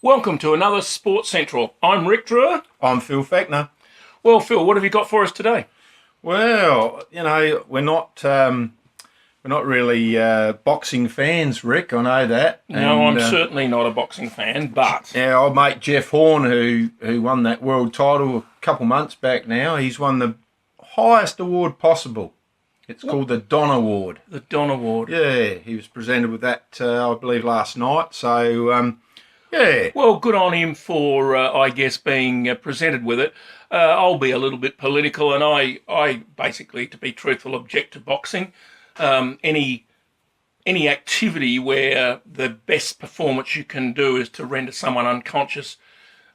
Welcome to another Sports Central. I'm Rick Drewer. I'm Phil Fackner. Well, Phil, what have you got for us today? Well, we're not really boxing fans, Rick. I know that. No, I'm certainly not a boxing fan, but Yeah, old mate Jeff Horn, who won that world title a couple months back now, he's won the highest award possible. It's called the Don Award. The Don Award. Yeah, he was presented with that, I believe, last night. So, yeah. Well, good on him for, I guess, being presented with it. I'll be a little bit political, and I basically, to be truthful, object to boxing. Any activity where the best performance you can do is to render someone unconscious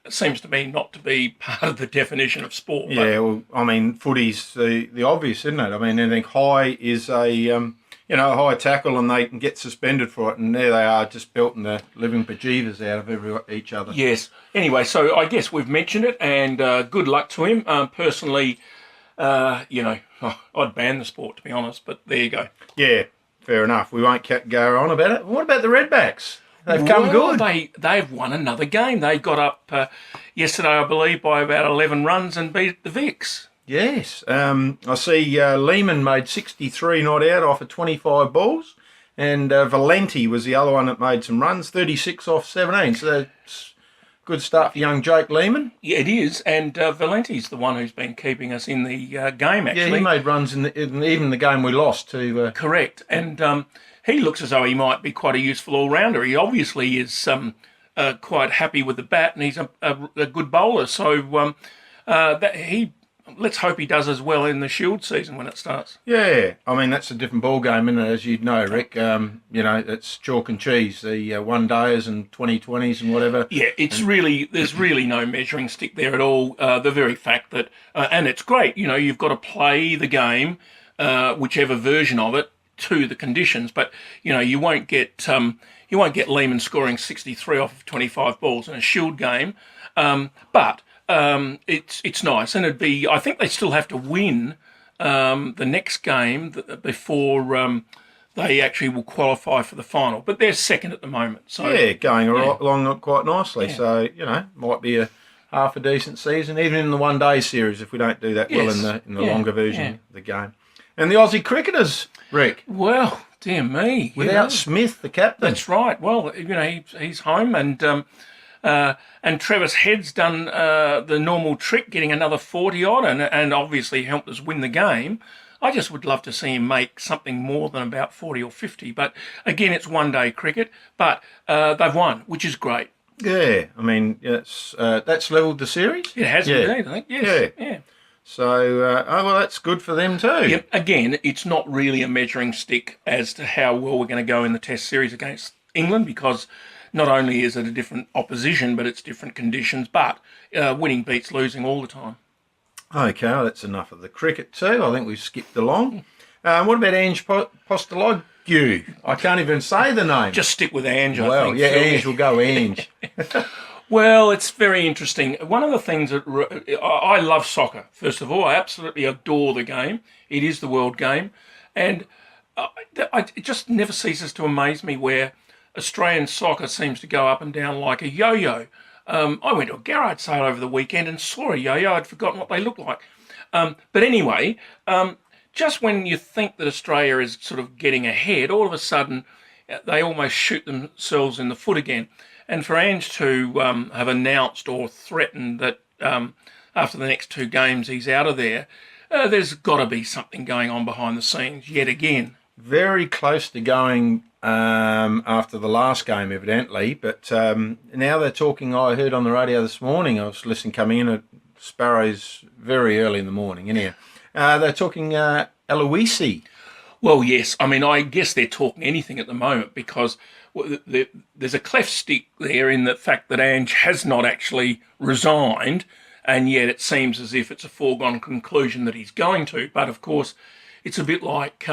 seems to me not to be part of the definition of sport. Yeah, well, I mean, footy's the obvious, isn't it? I mean, anything high is a high tackle, and they can get suspended for it, and there they are, just belting the living bejeevers out of each other. Yes. Anyway, so I guess we've mentioned it, and good luck to him. Personally, I'd ban the sport, to be honest, but there you go. Yeah, fair enough. We won't go on about it. What about the Redbacks? They've come good. They've won another game. They got up yesterday, I believe, by about 11 runs and beat the Vicks. Yes. I see Lehman made 63 not out off of 25 balls, and Valenti was the other one that made some runs, 36 off 17. So that's good start for young Jake Lehman. Yeah, it is, and Valenti's the one who's been keeping us in the game, actually. Yeah, he made runs in even the game we lost to... Correct, and he looks as though he might be quite a useful all-rounder. He obviously is quite happy with the bat, and he's a good bowler. So let's hope he does as well in the Shield season when it starts. Yeah, I mean, that's a different ball game, isn't it, as you'd know, Rick. It's chalk and cheese, the one-dayers and 2020s and whatever. Yeah, there's really no measuring stick there at all. The very fact that, and it's great, you've got to play the game, whichever version of it, to the conditions, but you won't get Lehman scoring 63 off of 25 balls in a Shield game, but it's nice, and I think they still have to win the next game before they actually will qualify for the final, but they're second at the moment. So yeah, going along quite nicely. Yeah. So might be a half a decent season, even in the one-day series if we don't do that well in the longer version of the game. And the Aussie cricketers, Rick. Well, dear me. Without Smith, the captain. That's right. Well, he's home, and Travis Head's done the normal trick, getting another 40 odd, and obviously helped us win the game. I just would love to see him make something more than about 40 or 50. But again, it's one-day cricket, but they've won, which is great. Yeah, I mean, that's levelled the series. It has indeed, I think. Yes. Yeah. So, that's good for them too. Yep. Again, it's not really a measuring stick as to how well we're going to go in the Test series against England, because not only is it a different opposition, but it's different conditions. But winning beats losing all the time. Okay, well, that's enough of the cricket too. I think we've skipped along. What about Ange Postecoglou? I can't even say the name. Just stick with Ange, I think. Well, yeah, Ange will go Ange. Well, it's very interesting. One of the things that I love soccer, first of all. I absolutely adore the game. It is the world game. And it just never ceases to amaze me where Australian soccer seems to go up and down like a yo-yo. I went to a garage sale over the weekend and saw a yo-yo. I'd forgotten what they looked like. But anyway, just when you think that Australia is sort of getting ahead, all of a sudden they almost shoot themselves in the foot again. And for Ange to have announced or threatened that after the next two games he's out of there, there's got to be something going on behind the scenes yet again. Very close to going after the last game, evidently. But now they're talking, I heard on the radio this morning, I was listening coming in at Sparrows very early in the morning, anyhow. They're talking Aloisi. Well, yes. I mean, I guess they're talking anything at the moment, because there's a cleft stick there in the fact that Ange has not actually resigned, and yet it seems as if it's a foregone conclusion that he's going to. But of course, it's a bit like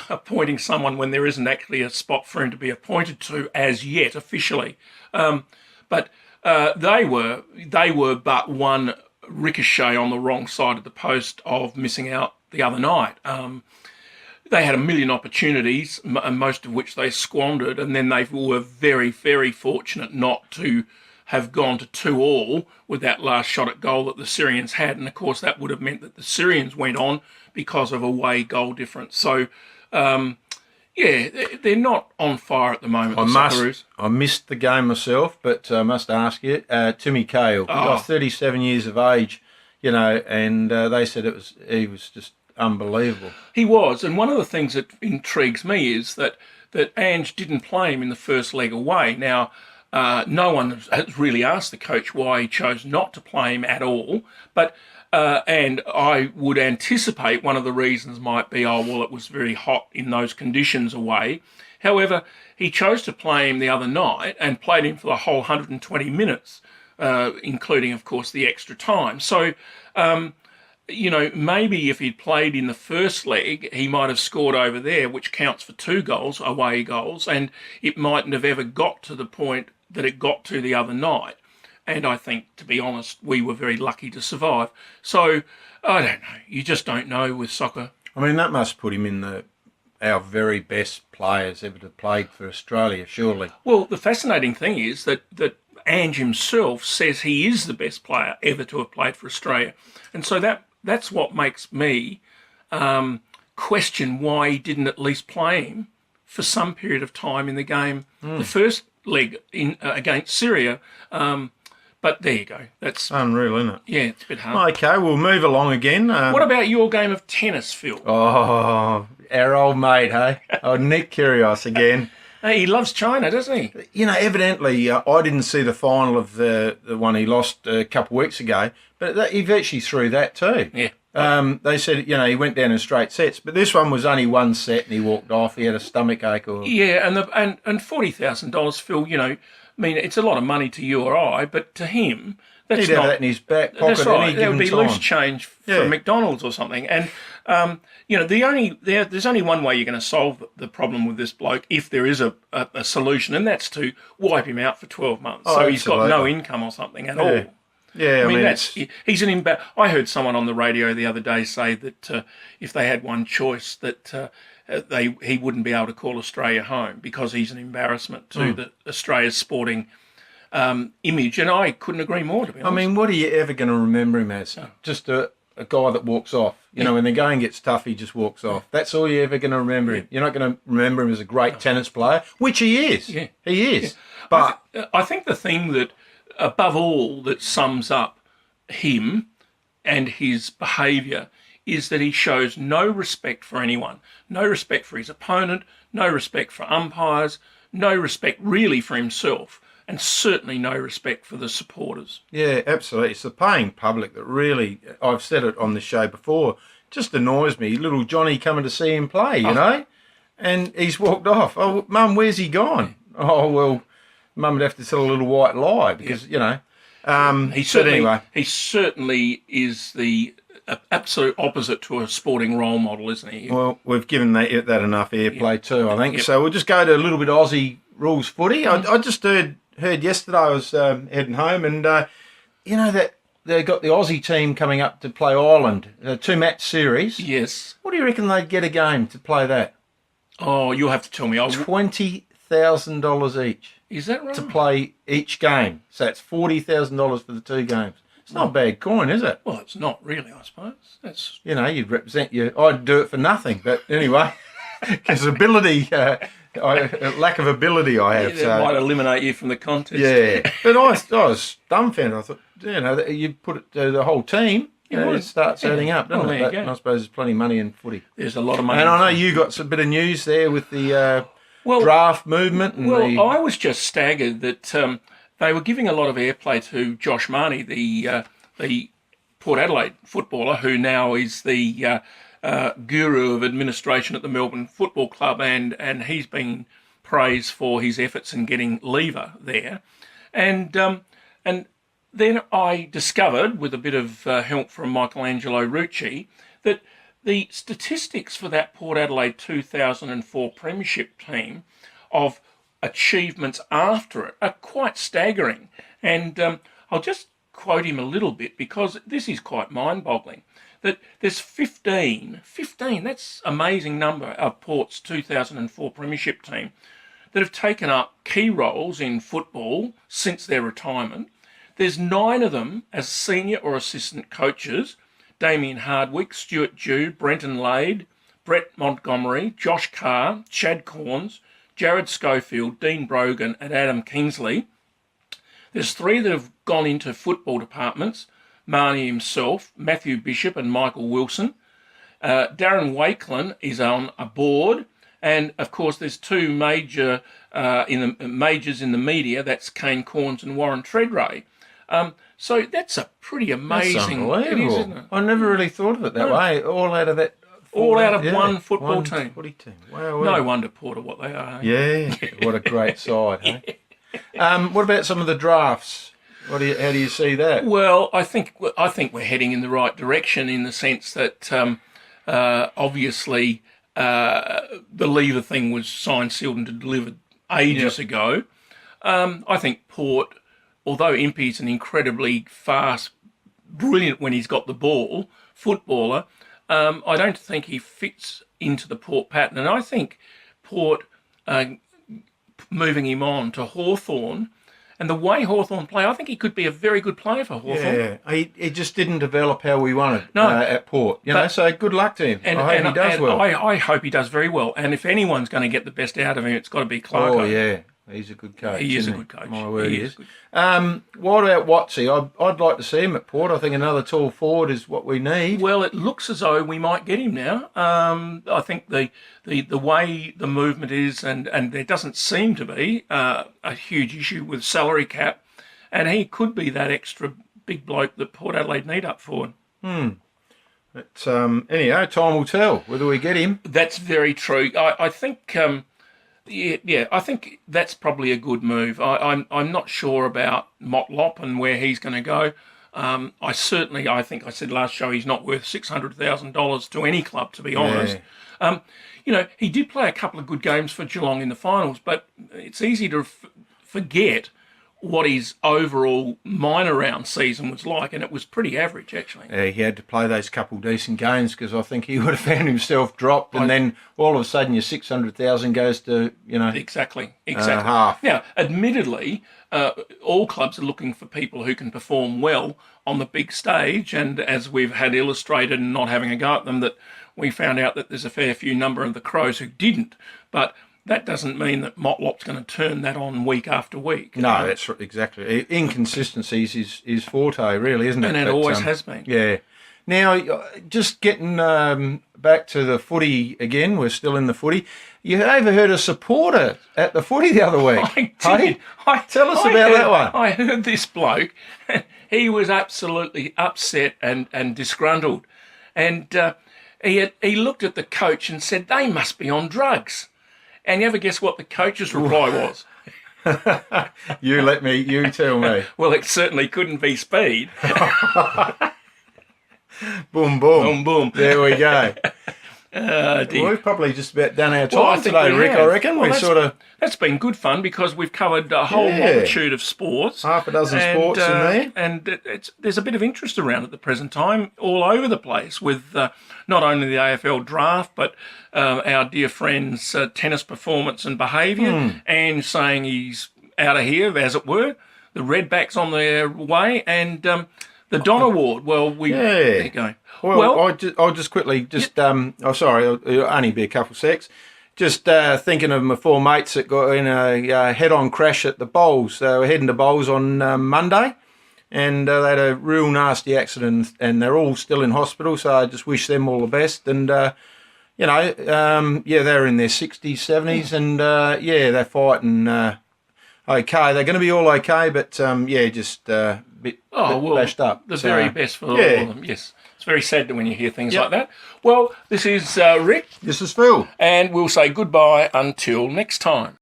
appointing someone when there isn't actually a spot for him to be appointed to as yet officially. But they were but one ricochet on the wrong side of the post of missing out the other night. They had a million opportunities, most of which they squandered, and then they were very, very fortunate not to have gone to 2-2 with that last shot at goal that the Syrians had. And of course, that would have meant that the Syrians went on because of away goal difference. So, yeah, they're not on fire at the moment, the Socceroos. I missed the game myself, but I must ask you, Timmy Cahill, he was 37 years of age, and they said he was just unbelievable. He was, and one of the things that intrigues me is that Ange didn't play him in the first leg away. Now, no one has really asked the coach why he chose not to play him at all, but and I would anticipate one of the reasons might be, it was very hot in those conditions away. However, he chose to play him the other night and played him for the whole 120 minutes, including, of course, the extra time. So, maybe if he'd played in the first leg, he might have scored over there, which counts for 2 goals, away goals, and it mightn't have ever got to the point that it got to the other night. And I think, to be honest, we were very lucky to survive. So, I don't know. You just don't know with soccer. I mean, that must put him in our very best players ever to have played for Australia, surely. Well, the fascinating thing is that Ange himself says he is the best player ever to have played for Australia. And so that's what makes me question why he didn't at least play him for some period of time in the game. The first leg against Syria. But there you go. That's unreal, isn't it? Yeah, it's a bit hard. Okay, we'll move along again. What about your game of tennis, Phil? Oh, our old mate, hey? Oh, Nick Kyrgios again. Hey, he loves China, doesn't he? Evidently, I didn't see the final of the one he lost a couple of weeks ago, but he virtually threw that too. Yeah. They said, he went down in straight sets, but this one was only one set and he walked off. He had a stomach ache. Yeah, and $40,000, Phil, I mean, it's a lot of money to you or I, but to him, that's he'd have that in his back pocket. That's right. Any There would be given time. loose change from McDonald's or something. And there's only one way you're going to solve the problem with this bloke, if there is a solution, and that's to wipe him out for 12 months. So he's got no income or something at all. Yeah, I mean he's an I heard someone on the radio the other day say that if they had one choice, that he wouldn't be able to call Australia home because he's an embarrassment to the Australia's sporting image, and I couldn't agree more, to be honest. I mean, what are you ever going to remember him as? Just a guy that walks off. When the going gets tough, he just walks off. That's all you're ever going to remember him. You're not going to remember him as a great tennis player, which he is. Yeah. He is. Yeah. But I think the thing that, above all, that sums up him and his behaviour is that he shows no respect for anyone, no respect for his opponent, no respect for umpires, no respect really for himself, and certainly no respect for the supporters. Yeah, absolutely. It's the paying public that really, I've said it on the show before, just annoys me. Little Johnny coming to see him play, you know, and he's walked off. Oh, Mum, where's he gone? Oh, well, Mum would have to tell a little white lie because, he certainly is the absolute opposite to a sporting role model, isn't he? Well, we've given that enough airplay too, I think. Yep. So we'll just go to a little bit of Aussie rules footy. I just heard yesterday, I was heading home, and that they got the Aussie team coming up to play Ireland, a 2-match series. Yes. What do you reckon they'd get a game to play that? Oh, you'll have to tell me. $20,000 each. Is that right? To play each game. So it's $40,000 for the 2 games. It's not a bad coin, is it? Well, it's not really, I suppose. That's you'd represent you. I'd do it for nothing, but anyway, because ability, lack of ability I have. It might eliminate you from the contest. Yeah, but I was dumbfounded. I thought, you put it to the whole team, it starts adding up, doesn't it? And I suppose there's plenty of money in footy. There's a lot of money. And I know you got some bit of news there with the draft movement. And I was just staggered that they were giving a lot of airplay to Josh Marnie, the Port Adelaide footballer, who now is the guru of administration at the Melbourne Football Club, and he's been praised for his efforts in getting Lever there. And then I discovered, with a bit of help from Michelangelo Rucci, that the statistics for that Port Adelaide 2004 Premiership team of achievements after it are quite staggering. And I'll just quote him a little bit because this is quite mind-boggling. That there's 15, that's an amazing number of Port's 2004 Premiership team. that have taken up key roles in football since their retirement. There's 9 of them as senior or assistant coaches: Damien Hardwick, Stuart Dew, Brenton Lade, Brett Montgomery, Josh Carr, Chad Corns, Jared Schofield, Dean Brogan and Adam Kingsley. There's 3 that have gone into football departments: Marnie himself, Matthew Bishop and Michael Wilson. Darren Wakelin is on a board. And, of course, there's 2 majors in the media. That's Kane Corns and Warren Treadray. So that's a pretty amazing... That's unbelievable. It is, isn't it? I never really thought of it that way. All out of that... one football team. Footy team. Wow. No wonder Porter what they are. Yeah, what a great side, hey? What about some of the drafts? How do you see that? Well, I think we're heading in the right direction in the sense that obviously the Lever thing was signed, sealed and delivered ages ago. I think Port, although Impey's an incredibly fast, brilliant when he's got the ball, footballer, I don't think he fits into the Port pattern. And I think Port moving him on to Hawthorn, and the way Hawthorn play, I think he could be a very good player for Hawthorn. Yeah, he just didn't develop how we wanted at Port. You But- know, so good luck to him. I hope he does well. I hope he does very well. And if anyone's going to get the best out of him, it's got to be Clarko. Oh, yeah. He's a good coach. He is a isn't good coach. My word, He he is is. good. What about Watsy? I'd like to see him at Port. I think another tall forward is what we need. Well, it looks as though we might get him now. I think the way the movement is, and there doesn't seem to be a huge issue with salary cap, and he could be that extra big bloke that Port Adelaide need up forward. But anyhow, time will tell whether we get him. That's very true. I think. I think that's probably a good move. I'm not sure about Motlop and where he's going to go. I think I said last show he's not worth $600,000 to any club, to be honest. He did play a couple of good games for Geelong in the finals, but it's easy to forget what his overall minor round season was like, and it was pretty average, actually. Yeah, he had to play those couple decent games because I think he would have found himself dropped, and then all of a sudden your 600,000 goes to Exactly. half. Now, admittedly, all clubs are looking for people who can perform well on the big stage, and as we've had illustrated and not having a go at them, that we found out that there's a fair few number of the Crows who didn't. But that doesn't mean that Motlop's going to turn that on week after week. No, that's exactly. Inconsistencies is his forte, really, isn't it? And it always has been. Yeah. Now, just getting back to the footy again, we're still in the footy. You overheard a supporter at the footy the other week. I did. Hey? Tell us about that one. I heard this bloke. He was absolutely upset and disgruntled. And he looked at the coach and said, "They must be on drugs." And you ever guess what the coach's reply was? You tell me. Well, it certainly couldn't be speed. Boom, boom. Boom, boom. There we go. Dear. Well, we've probably just about done our time Well, I think today, we Rick. have. I reckon Well, that's been good fun because we've covered a whole multitude of sports. half a dozen sports in there. And there's a bit of interest around at the present time all over the place with not only the AFL draft, but our dear friend's tennis performance and behaviour, and saying he's out of here, as it were. The Redbacks on their way, and the Don Award. Well, there you go. Well, I'll just quickly it'll only be a couple secs. Just thinking of my 4 mates that got in a head-on crash at the Bowls. They were heading to Bowls on Monday, and they had a real nasty accident, and they're all still in hospital. So I just wish them all the best. And they're in their 60s, 70s, and they're fighting. Okay, they're going to be all okay, but just a bit bashed up. The very best for all of them. Yes. It's very sad when you hear things like that. Well, this is Rick. This is Phil. And we'll say goodbye until next time.